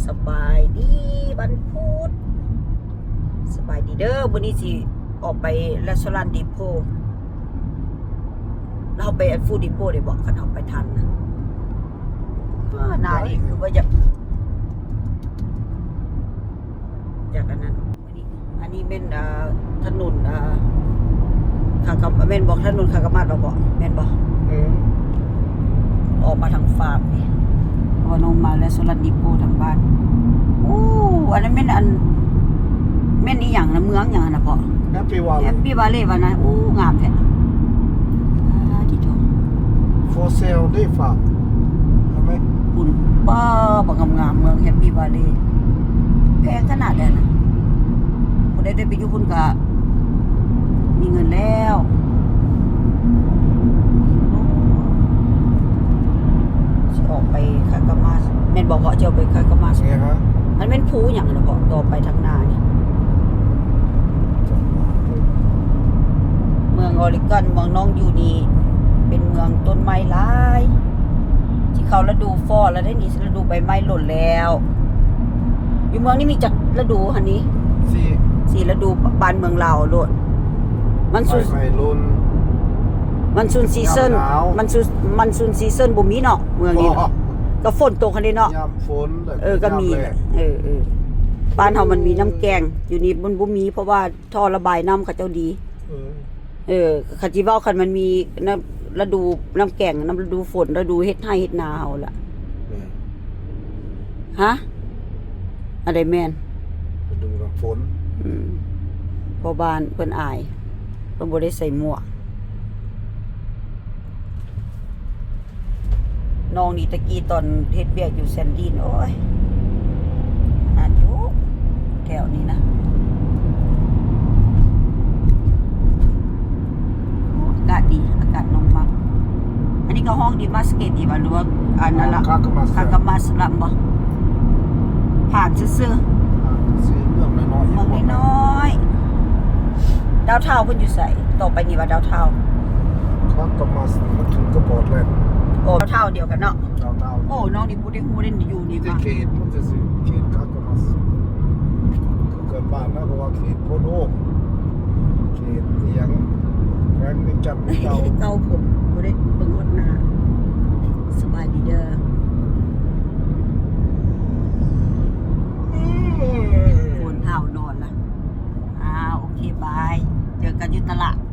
สบายดีบันพุธสบายดีเด้อวันนี้สิออกไปรีสอร์ทดิโพเราไปฟูดิโพได้บอกกันเอาไปทันนะหน้านี่คือว่าอยากอันนั้นอันนี้เป็นถนนขากำแม่นบอกถนนขากำมาดเราบอกแม่นบอกออกมาทางฟาร์มนี่พอลงมาแล้วสลัดดิโปทางบ้านโอ้อันนั้นแม่นแม่นอีหยังนะเมืองหยังนะพ่อแฮปปี้วาเล แฮปปี้วาเล่วะนะโอ้งามแท้ที่โต for sale ได้ฝากใช่ไหมคุณป้าบังงามเมืองแฮปปี้วาเล่แพงขนาดนั้นนะคนได้ไปอยู่คุณกะมีเงินแล้วจะออกไปคากามาสแม่นบอกเขาจะไปคากามาส เนี่ยฮะมันเป็นภูอย่างนะพ่อต่อไปทางหน้านี่เมืองออริกอนเมืองน้องอยู่นี่เป็นเมืองต้นไม้หลายที่เขาฤดูฟอแล้วได้นี่ฤดูใบไม้หล่นแล้วอยู่เมืองนี้มีจักฤดูหันนี้สี่ฤดูบ้านเมืองเราโลดมันซุนซีซั่นมันซุนซีซั่นบ่มีเนาะเมืองนี้ก็ฝนตกคันนี้เนาะยามฝนก็มีบ้านเฮามันมีน้ำแกงอยู่นี่มันบ่มีเพราะว่าท่อระบายน้ำเขาเจ้าดีเขาสิเว้าคันมันมีฤดูน้ำแกงฤดูฝนฤดูเฮ็ดไร่เฮ็ดนาเฮาล่ะฮะอะไรแม่นฤดูน้ำฝนพอบ้านเพิ่นอายเพิ่นบ่ได้ใส่หมวกน้องนี่ตะกี้ตอนเฮ็ดเวียกอยู่แซนดินโอ้ยอยู่แถวนี้นะอากาศดีอากาศลงมากอันนี้ก็ห้องดีมาสเกตดีป่ะหรือว่าอันนั้นละคากามาสลัมบ่ผ่านซื่อๆเมืองน้อยดาวเทาเพิ่นอยู่ใส่ต่อไปนี่ว่าดาวเทาคากามาสมันถึงก็ปอดแลนด์โอ้เท่าเดียวกันเนาะโอ้น้องนี่บ่ได้ฮู้ได้อยู่นี่มาเขตมันจะสิเขตคากามาสคือเกิดบ้านนะเพราะว่าเขตโพโนเขตเอียงแรงในจันทร์เก่าผมบ่ได้เบิ่งฮอดหน้าสบายดีเด้อคนเฮานอนล่ะโอเคบายเจอกันอยู่ตลาด